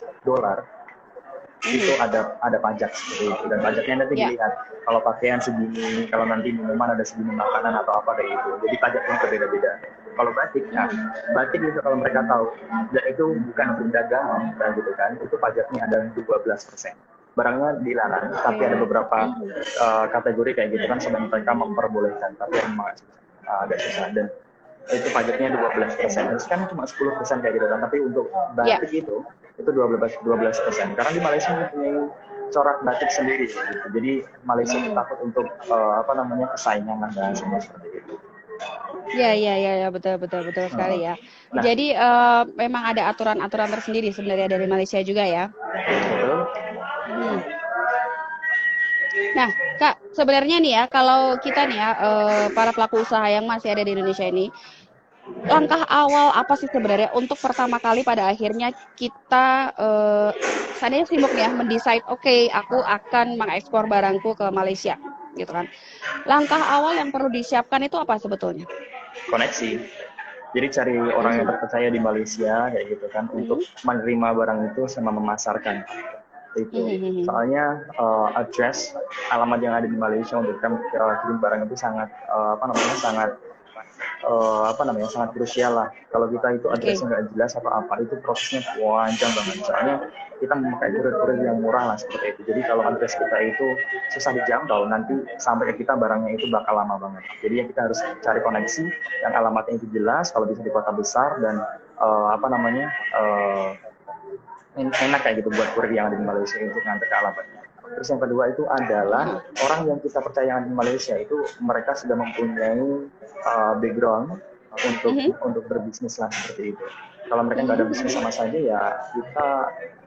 itu ada pajak seperti itu, dan pajaknya nanti dilihat kalau pakaian segini, kalau nanti minuman ada segini, makanan atau apa kayak gitu. Jadi pajaknya berbeda-beda. Kalau batik, batik itu kalau mereka tahu, dan itu bukan perdagangan kan gitu kan, itu pajaknya ada 12%. Barangnya dilarang, tapi ada beberapa kategori kayak gitu kan, sedang mereka memperbolehkan, tapi memang agak susah, dan itu pajaknya 12%. Kan cuma 10% kayak gitu kan, tapi untuk batik itu 12%. Karena di Malaysia mempunyai corak batik sendiri gitu. Jadi Malaysia takut untuk persaingan dan semua seperti itu. Ya, betul sekali ya. Jadi memang ada aturan-aturan tersendiri sebenarnya dari Malaysia juga ya. Betul. Nah, Kak, sebenarnya nih ya, kalau kita nih ya, para pelaku usaha yang masih ada di Indonesia ini, langkah awal apa sih sebenarnya untuk pertama kali pada akhirnya kita saya sibuk ya mendesain, oke, aku akan mengekspor barangku ke Malaysia, gitu kan. Langkah awal yang perlu disiapkan itu apa sebetulnya? Koneksi. Jadi cari orang yang terpercaya di Malaysia kayak gitu kan, untuk menerima barang itu sama memasarkan itu. Soalnya address, alamat yang ada di Malaysia untuk kirim barang itu sangat sangat krusial lah. Kalau kita itu addressnya nggak jelas atau apa, itu prosesnya panjang banget. Soalnya kita memakai kurir-kurir yang murah lah seperti itu. Jadi kalau address kita itu susah dijangkau, nanti sampai ke kita barangnya itu bakal lama banget. Jadi ya kita harus cari koneksi yang alamatnya itu jelas, kalau bisa di kota besar, dan enak kayak gitu buat kurir yang ada di Malaysia untuk ngantar ke alamatnya. Terus yang kedua itu adalah orang yang kita percaya yang di Malaysia itu mereka sudah mempunyai background untuk berbisnis lah seperti itu. Kalau mereka nggak ada bisnis sama saja, ya kita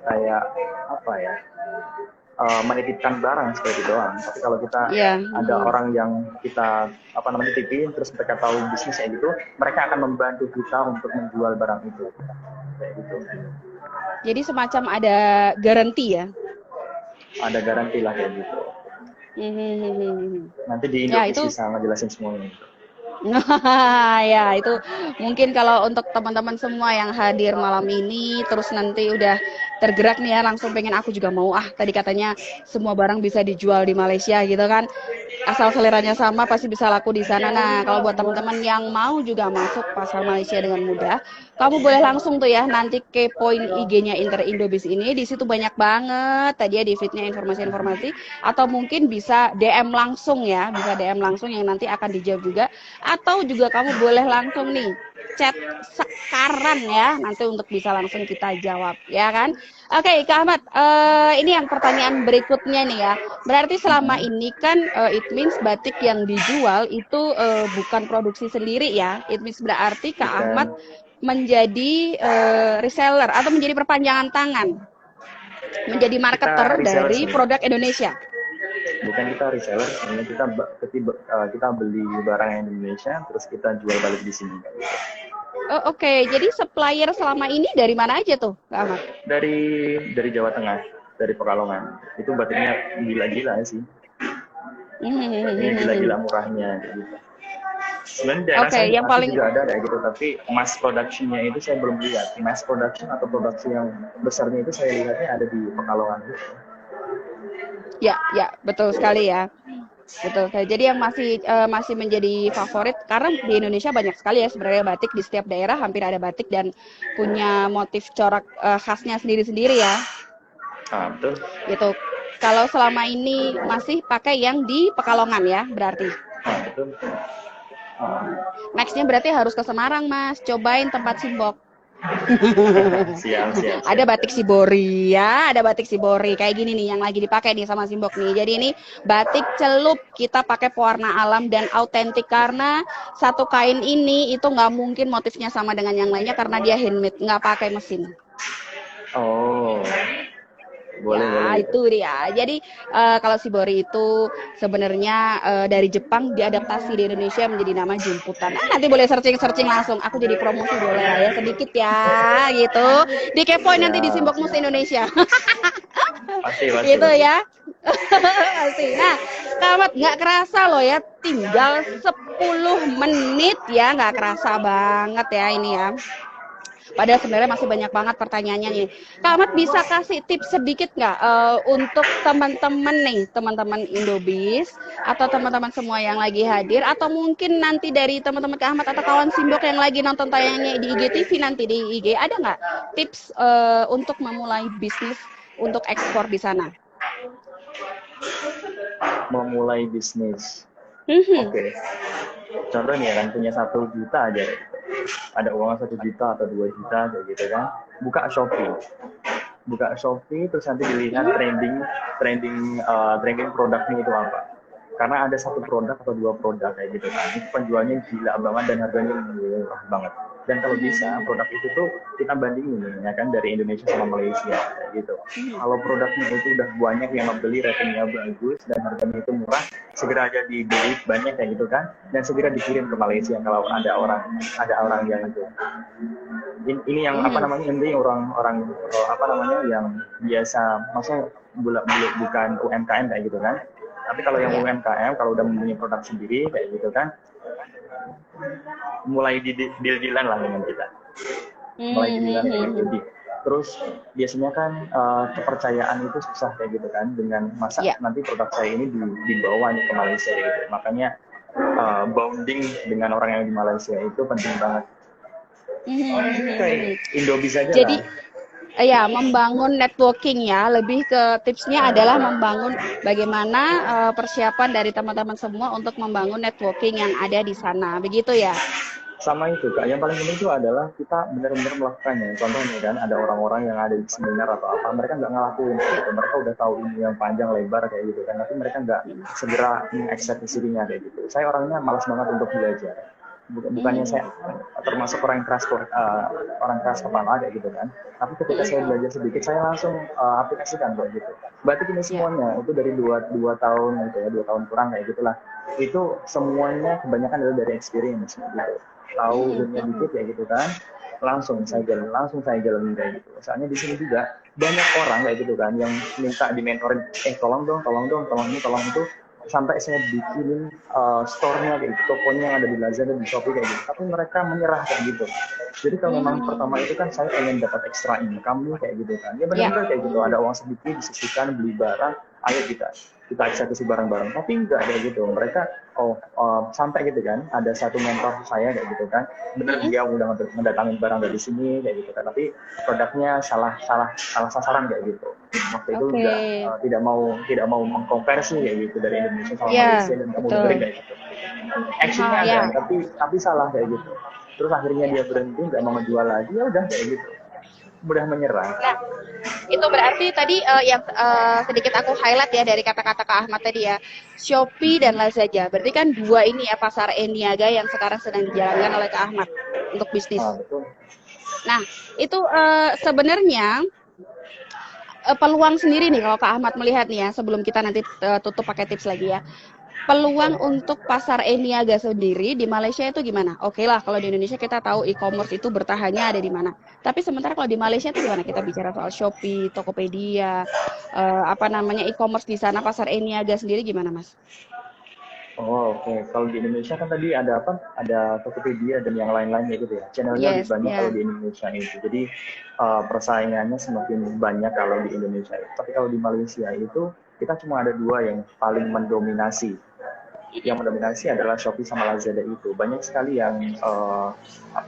kayak menitipkan barang seperti itu doang. Tapi kalau kita ada orang yang kita titipin, terus mereka tahu bisnis kayak gitu, mereka akan membantu kita untuk menjual barang itu kayak gitu. Jadi semacam ada garansi ya? Ada garansi lah kayak gitu. Nanti di Indonesia bisa ngejelasin semuanya. Ya, itu mungkin kalau untuk teman-teman semua yang hadir malam ini, terus nanti udah tergerak nih ya, langsung pengen aku juga mau, tadi katanya semua barang bisa dijual di Malaysia gitu kan, asal seleranya sama pasti bisa laku di sana. Nah, kalau buat teman-teman yang mau juga masuk pasar Malaysia dengan mudah, kamu boleh langsung tuh ya nanti kepoin IG-nya Interindobis ini, di situ banyak banget tadi ya di feed-nya informasi-informasi, atau mungkin bisa DM langsung ya, bisa DM langsung yang nanti akan dijawab juga, atau juga kamu boleh langsung nih chat sekarang ya, nanti untuk bisa langsung kita jawab ya kan. Oke, Kak Ahmad, ini yang pertanyaan berikutnya nih ya, berarti selama ini kan it means batik yang dijual itu bukan produksi sendiri ya, it means berarti Kak Ahmad menjadi reseller atau menjadi perpanjangan tangan, menjadi marketer dari produk Indonesia. bukan kita reseller, hanya kita beli barang yang di Indonesia terus kita jual balik di sini kayak gitu. Oh, oke. Jadi supplier selama ini dari mana aja tuh, Kak Ahmad? Dari Jawa Tengah, dari Pekalongan. Itu batiknya gila-gila sih. Batiknya gila-gila murahnya gitu. Sebenarnya daerah Oke, saya yang masih paling juga ada kayak gitu, tapi mass production-nya itu saya belum lihat. Mass production atau produksi yang besarnya itu saya lihatnya ada di Pekalongan gitu. ya, betul sekali ya. Betul. Jadi yang masih menjadi favorit karena di Indonesia banyak sekali ya sebenarnya batik, di setiap daerah hampir ada batik dan punya motif corak khasnya sendiri-sendiri ya. Betul. Gitu. Kalau selama ini masih pakai yang di Pekalongan ya berarti. Betul. Nextnya berarti harus ke Semarang, Mas. Cobain tempat Simbok. Siap. Ada batik Sibori ya, ada batik Sibori kayak gini nih yang lagi dipakai nih sama Simbok nih. Jadi ini batik celup, kita pakai pewarna alam dan autentik karena satu kain ini itu nggak mungkin motifnya sama dengan yang lainnya karena dia handmade, nggak pakai mesin. Oh, boleh. Itu dia. Jadi kalau Shibori itu sebenarnya dari Jepang diadaptasi di Indonesia menjadi nama jumputan. Nanti boleh searching langsung. Aku jadi promosi boleh lah ya sedikit ya, gitu. Dikepoin nanti di Simbok Mus Indonesia. Pasti. Gitu ya. Pasti. Nah, Kamat nggak kerasa loh ya, tinggal 10 menit ya, nggak kerasa banget ya ini ya. Padahal sebenarnya masih banyak banget pertanyaannya nih. Kak Ahmad bisa kasih tips sedikit nggak untuk teman-teman Indobis atau teman-teman semua yang lagi hadir atau mungkin nanti dari teman-teman Kak Ahmad atau kawan Simbok yang lagi nonton tayangnya di IGTV nanti di IG, ada nggak tips untuk memulai bisnis untuk ekspor di sana? Memulai bisnis. Oke. Contoh nih ya kan punya 1 juta aja. Ada uang 1 juta atau 2 juta kayak gitu kan. Buka Shopee terus nanti dilihat trending produknya itu apa. Karena ada 1 produk atau 2 produk kayak gitu kan. Itu penjualnya gila banget dan harganya murah banget. Dan kalau bisa produk itu tuh kita bandingin ya kan dari Indonesia sama Malaysia kayak gitu. Kalau produknya itu udah banyak yang membeli, ratingnya bagus dan harganya itu murah, segera aja dibeli banyak kayak gitu kan, dan segera dikirim ke Malaysia kalau ada orang yang itu. Ini yang apa namanya, ini orang yang biasa, maksudnya bukan UMKM kayak gitu kan. Tapi kalau yang UMKM, kalau udah mempunyai produk sendiri kayak gitu kan, mulai deal-dealan lah dengan kita. Terus biasanya kan kepercayaan itu susah kayak gitu kan, dengan masa nanti produk saya ini dibawa ke Malaysia gitu. Makanya bonding dengan orang yang di Malaysia itu penting banget. Kayak Indobis aja jadi lah. ya membangun networking ya, lebih ke tipsnya adalah membangun bagaimana persiapan dari teman-teman semua untuk membangun networking yang ada di sana, begitu ya. Sama itu Kak, yang paling penting itu adalah kita benar-benar melakukannya. Contohnya kan ada orang-orang yang ada di seminar atau apa, mereka nggak ngelakuin gitu. Mereka udah tahu ini yang panjang lebar kayak gitu kan, tapi mereka nggak segera mengeksekusinya kayak gitu. Saya orangnya malas banget untuk belajar. Bukannya saya termasuk orang keras kepala kayak gitu kan, tapi ketika saya belajar sedikit saya langsung aplikasikan kayak gitu. Batik ini semuanya itu dari 2 tahun gitu ya, 2 tahun kurang kayak gitulah, itu semuanya kebanyakan adalah dari experience gitu. Tahu dunia dikit kayak gitu kan, langsung saya jalanin kayak gitu. Soalnya di sini juga banyak orang kayak gitu kan yang minta dimentorin, tolong dong itu, sampai saya bikinin store-nya kayak gitu, tokonya yang ada di Lazada, di Shopee kayak gitu, tapi mereka menyerah kayak gitu. Jadi kalau memang pertama itu kan saya pengen dapat extra income kayak gitu kan, ya benar-benar kayak gitu, ada uang sedikit disisihkan beli barang, ayo kita eksekusi barang-barang. Tapi enggak kayak gitu, mereka sampai gitu kan, ada satu mentor saya kayak gitu kan, bener dia udah mendatangin barang dari sini kayak gitu kan, tapi produknya salah sasaran kayak gitu. Waktu itu tidak mau mengkonversi kayak gitu dari Indonesia sama Malaysia, dan kamu dengerin kayak gitu. Actionnya ada, tapi salah kayak gitu. Terus akhirnya dia berhenti, nggak mau menjual lagi, ya udah kayak gitu, mudah menyerah. Nah, itu berarti tadi yang sedikit aku highlight ya dari kata-kata Kak Ahmad tadi ya, Shopee dan Lazada. Berarti kan 2 ini ya pasar niaga yang sekarang sedang dijalankan oleh Kak Ahmad untuk bisnis. Betul. Nah, itu sebenarnya peluang sendiri nih kalau Kak Ahmad melihat nih ya, sebelum kita nanti tutup pakai tips lagi ya. Peluang untuk pasar e-niaga sendiri di Malaysia itu gimana? Oke lah, kalau di Indonesia kita tahu e-commerce itu bertahannya ada di mana. Tapi sementara kalau di Malaysia itu gimana? Kita bicara soal Shopee, Tokopedia, apa namanya e-commerce di sana, pasar e-niaga sendiri gimana, Mas? Oh, oke. Kalau di Indonesia kan tadi ada apa? Ada Tokopedia dan yang lain-lainnya gitu ya. Channelnya lebih Yes, banyak kalau ya. di Indonesia itu. Jadi persaingannya semakin banyak kalau di Indonesia itu. Tapi kalau di Malaysia itu kita cuma ada dua yang paling mendominasi. Yang mendominasi adalah Shopee sama Lazada itu. Banyak sekali yang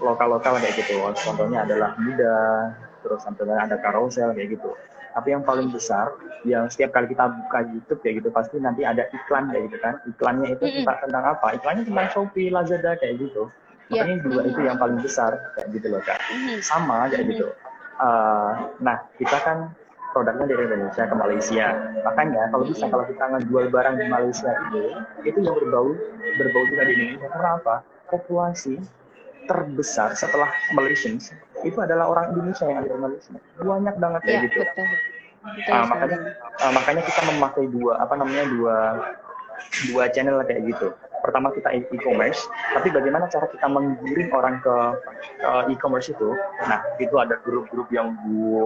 lokal-lokal kayak gitu. Contohnya adalah Mudah, terus contohnya ada Carousel kayak gitu. Tapi yang paling besar, yang setiap kali kita buka YouTube kayak gitu, pasti nanti ada iklan kayak gitu kan. Iklannya itu Mm-mm. tentang apa? Iklannya tentang Shopee, Lazada kayak gitu. Ya. Makanya dua itu yang paling besar kayak gitu loh Kak. Mhm. Sama kayak Mhm. gitu. Nah, kita kan produknya dari Indonesia ke Malaysia. Makanya kalau kita ngejual barang di Malaysia itu yang berbau juga di Indonesia. Karena apa? Populasi terbesar setelah Malaysians itu adalah orang Indonesia yang ada di Malaysia. Banyak banget kayak Ya, gitu. betul. Betul sekali. Makanya kita memakai dua channel kayak gitu. Pertama kita e-commerce, tapi bagaimana cara kita menggiring orang ke e-commerce itu? Nah, itu ada grup-grup yang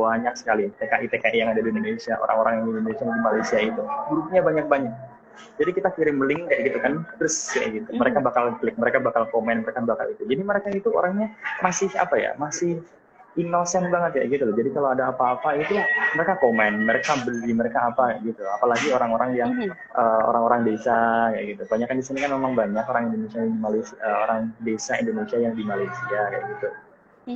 banyak sekali, TKI yang ada di Indonesia, orang-orang yang di Indonesia yang di Malaysia itu. Grupnya banyak-banyak. Jadi kita kirim link kayak gitu kan, terus kayak gitu. Mereka bakal klik, mereka bakal komen, mereka bakal itu. Jadi mereka itu orangnya masih apa ya? Masih innocent banget ya gitu loh. Jadi kalau ada apa-apa itu mereka komen, mereka beli, mereka apa gitu. Apalagi orang-orang yang Mhm. orang-orang desa kayak gitu. Banyak kan di sini kan memang banyak orang Indonesia yang di Malaysia, orang desa Indonesia yang di Malaysia kayak gitu.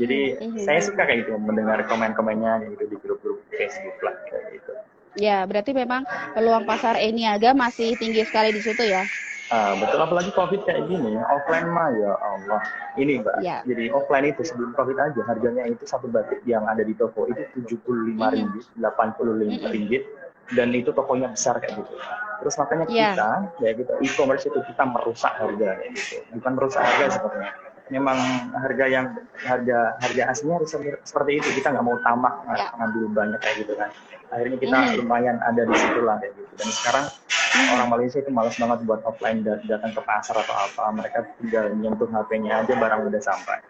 Jadi Mhm. Mhm. saya suka Mhm. kayak gitu mendengar komen-komennya kayak gitu di grup-grup Facebook lah kayak gitu. Ya, berarti memang peluang pasar e-niaga masih tinggi sekali di situ ya. Betul, apalagi COVID kayak gini, offline mah ya Allah. Ini Mbak, Ya. jadi offline itu sebelum COVID aja harganya itu satu batik yang ada di toko itu 75 Mhm. ringgit, 85 Mhm. ringgit, dan itu tokonya besar kayak gitu. Terus makanya Ya. kita, ya gitu, e-commerce itu kita merusak harga kayak gitu. Bukan merusak harga sebenarnya. Memang harga aslinya harus seperti itu. Kita nggak mau tamak Ya. ngambil banyak kayak gitu kan. Akhirnya kita Mhm. lumayan ada di situ lah kayak gitu. Dan sekarang orang Mhm. Malaysia itu malas banget buat offline datang ke pasar atau apa. Mereka tinggal nyentuh HP-nya aja barang udah sampai.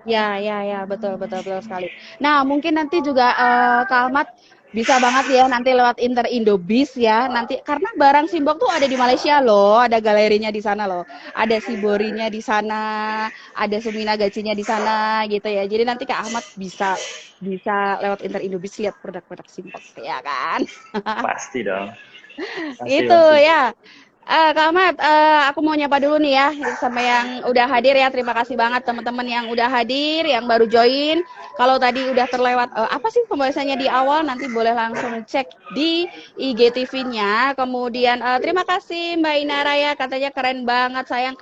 Ya, ya, ya, betul, betul, betul sekali. Nah, mungkin nanti juga Kak Ahmad bisa banget ya nanti lewat Inter Indobis ya. Nanti karena barang Simbok tuh ada di Malaysia loh, ada galerinya di sana loh. Ada Siborinya di sana, ada Sumina Gachinya di sana gitu ya. Jadi nanti Kak Ahmad bisa bisa lewat Inter Indobis lihat produk-produk Simbok ya kan. Pasti dong. Pasti, Itu pasti. ya. Kak Ahmad, aku mau nyapa dulu nih ya sama yang udah hadir ya. Terima kasih banget teman-teman yang udah hadir, yang baru join. Kalau tadi udah terlewat apa sih pembahasannya di awal, nanti boleh langsung cek di IGTV-nya. Kemudian terima kasih Mbak Inaraya, katanya keren banget. Sayang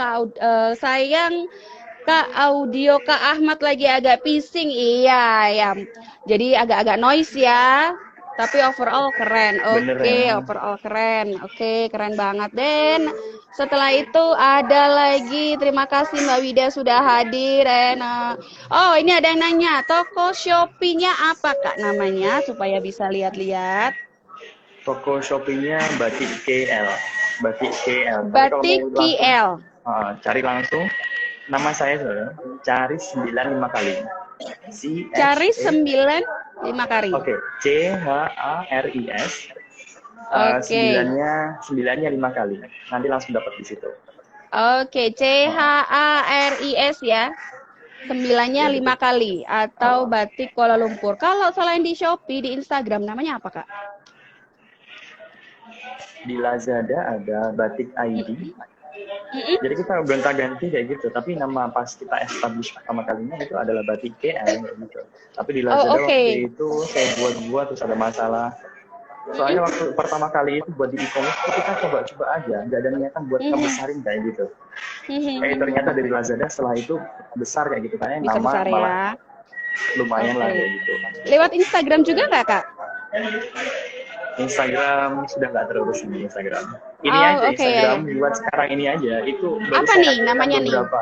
Kak audio Kak Ahmad lagi agak pising. Iya, ya. Jadi agak-agak noise ya. Tapi overall keren. Bener Oke, ya. overall keren. Oke, keren banget. Dan setelah itu ada lagi, terima kasih Mbak Wida sudah hadir. Oh, ini ada yang nanya, toko Shopee-nya apa Kak namanya supaya bisa lihat-lihat. Toko Shopee-nya Batik KL. Batik KL. Tapi kalau Batik mau langsung KL. cari langsung nama saya saudara, cari 95 kali. Cari CHA. 95 kali. Oke, CHARIS. Oke. Sembilannya 5 kali. Nanti langsung dapat di situ. Oke, CHARIS ya. Sembilannya Ya 5 betul. kali atau Batik Kuala Lumpur. Kalau selain di Shopee, di Instagram namanya apa, Kak? Di Lazada ada Batik ID. Mm-mm. Jadi kita gonta-ganti kayak gitu. Tapi nama pas kita establish pertama kalinya itu adalah Batik KL kayak gitu. Tapi di Oh, Lazada oke. waktu itu saya buat terus ada masalah. Soalnya Mm-mm. waktu pertama kali itu buat di e-commerce itu kita coba-coba aja, nggak ada niatan buat Mhm. ngebesarin kayak gitu. Mhm. Ternyata dari Lazada setelah itu besar kayak gitu, kayaknya Bisa nama besar malah ya. lumayan lah Oke. kayak gitu. Lewat Instagram juga nggak, Kak? Instagram sudah nggak terurus di Instagram. Ini Oh, aja oke ya, Instagram ya. buat sekarang ini aja. Itu baru Apa saya nih aktifkan namanya nih? beberapa.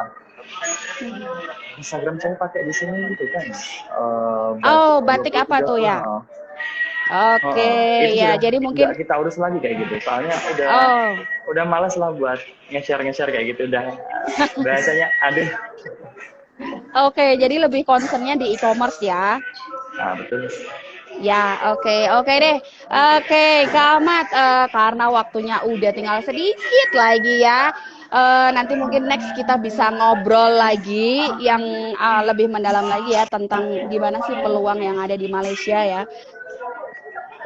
Instagram saya pakai di sini gitu kan. Oh, Batik batik apa 23. tuh ya? Oh, Oke, itu ya sudah jadi mungkin nggak kita urus lagi kayak gitu. Soalnya oh, udah malas lah buat nge-share kayak gitu. Udah bahasanya aduh. oke, jadi lebih concernnya di e-commerce ya. Nah, betul. Ya, oke, oke deh. Oke, Kak Ahmad, karena waktunya udah tinggal sedikit lagi ya. Nanti mungkin next kita bisa ngobrol lagi yang lebih mendalam lagi ya tentang gimana sih peluang yang ada di Malaysia ya.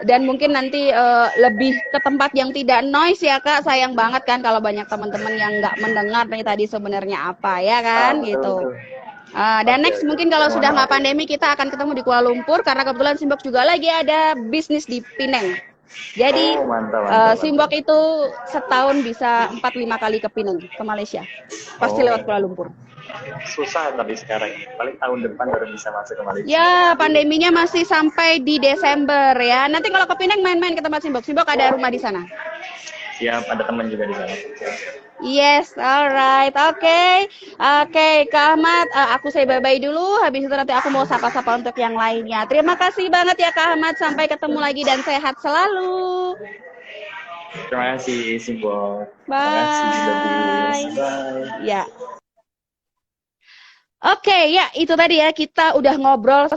Dan mungkin nanti lebih ke tempat yang tidak noise ya Kak. Sayang banget kan kalau banyak teman-teman yang nggak mendengar nih tadi sebenarnya apa ya Ah, kan betul gitu. betul. Dan Oke next oke. mungkin kalau Mohon sudah maaf nggak ya. pandemi kita akan ketemu di Kuala Lumpur karena kebetulan Simbok juga lagi ada bisnis di Pineng. Jadi Oh, mantap mantap mantap. Simbok itu setahun bisa 4-5 kali ke Pineng, ke Malaysia. Pasti Oh, lewat Kuala Lumpur. susah tapi sekarang paling tahun depan baru bisa masuk ke Malaysia. Ya, pandeminya masih sampai di Desember ya. Nanti kalau ke Pineng main-main ke tempat Simbok. Simbok ada rumah di sana. Siap, ada teman juga di sana. Yes, alright, oke, oke, Kak Ahmad, aku say bye-bye dulu. Habis itu nanti aku mau sapa-sapa untuk yang lainnya. Terima kasih banget ya Kak Ahmad. Sampai ketemu lagi dan sehat selalu. Terima kasih Simbo. Terima kasih Dobis. Bye. Bye. Ya, oke, ya itu tadi ya kita udah ngobrol.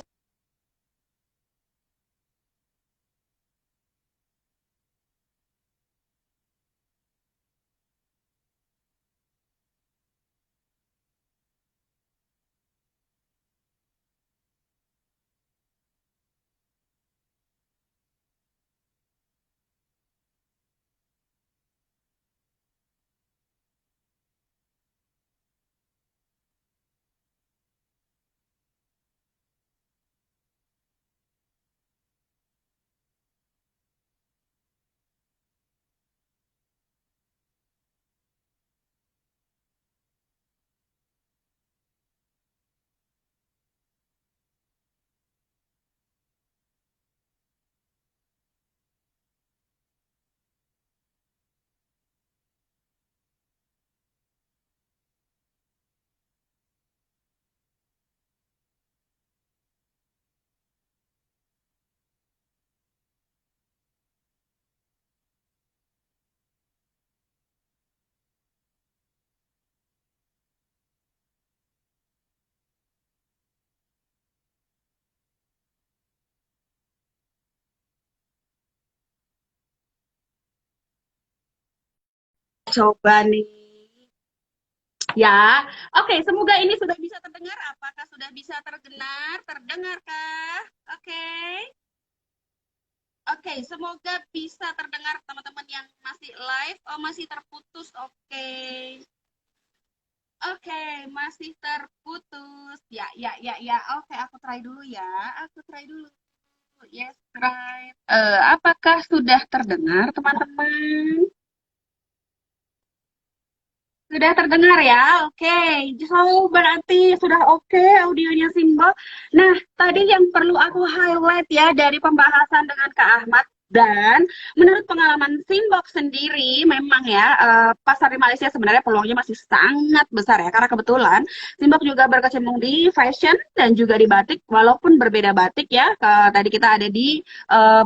Coba nih. Ya, oke, semoga ini sudah bisa terdengar. Apakah sudah bisa terdengar? Terdengarkah? Oke. Oke, semoga bisa terdengar teman-teman yang masih live. Oh, masih terputus. Oke. Oke, masih terputus. Ya, ya, ya, ya. Oke, aku try dulu ya. Aku try dulu. Yes, right. Apakah sudah terdengar, teman-teman? Sudah terdengar ya? Oke. So, berarti sudah oke audionya Simbol. Nah, tadi yang perlu aku highlight ya dari pembahasan dengan Kak Ahmad. Dan menurut pengalaman Simbok sendiri, memang ya pasar di Malaysia sebenarnya peluangnya masih sangat besar ya. Karena kebetulan Simbok juga berkecimpung di fashion dan juga di batik. Walaupun berbeda batik ya. Tadi kita ada di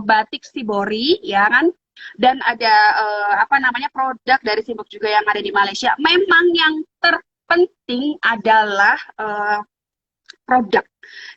batik Sibori ya kan. Dan ada apa namanya produk dari Simbok juga yang ada di Malaysia. Memang yang terpenting adalah produk.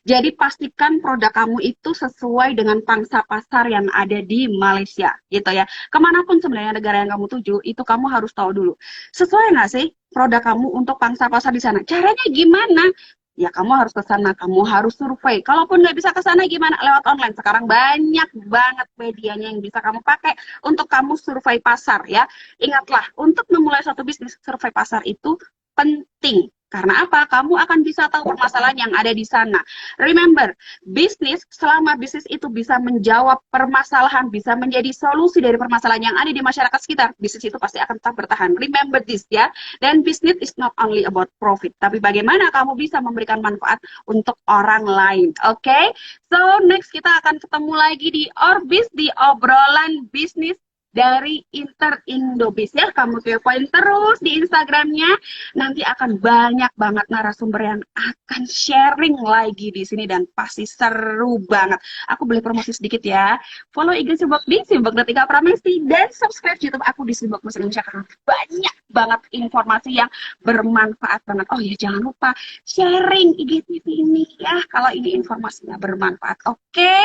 Jadi pastikan produk kamu itu sesuai dengan pangsa pasar yang ada di Malaysia, gitu ya. Kemanapun sebenarnya negara yang kamu tuju, itu kamu harus tahu dulu. Sesuai nggak sih produk kamu untuk pangsa pasar di sana? Caranya gimana? Ya kamu harus ke sana, kamu harus survei. Kalaupun nggak bisa ke sana gimana? Lewat online. Sekarang banyak banget medianya yang bisa kamu pakai untuk kamu survei pasar ya. Ingatlah, untuk memulai suatu bisnis, survei pasar itu penting. Karena apa? Kamu akan bisa tahu permasalahan yang ada di sana. Remember, bisnis, selama bisnis itu bisa menjawab permasalahan, bisa menjadi solusi dari permasalahan yang ada di masyarakat sekitar, bisnis itu pasti akan tetap bertahan. Remember this ya. Dan bisnis is not only about profit, tapi bagaimana kamu bisa memberikan manfaat untuk orang lain. Oke? Okay? So, next kita akan ketemu lagi di Orbis, di obrolan bisnis dari Inter Indobis ya. Kamu kepoin terus di Instagramnya. Nanti akan banyak banget narasumber yang akan sharing lagi di sini dan pasti seru banget. Aku boleh promosi sedikit ya. Follow IG Simbok di Simbok.Ika Pramesti dan subscribe YouTube aku di Simbok Musik Indonesia karena banyak banget informasi yang bermanfaat banget. Oh ya, jangan lupa sharing IGTV ini ya kalau ini informasinya bermanfaat. Oke,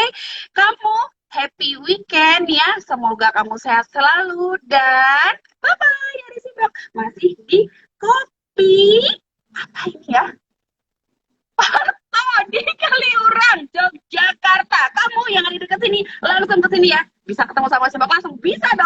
kamu happy weekend ya. Semoga kamu sehat selalu dan bye-bye dari Simbok. Masih di Kopi apa ini ya? Parto di Kaliurang, Yogyakarta. Kamu yang ada di dekat sini langsung ke sini ya. Bisa ketemu sama Simbok langsung, bisa dong.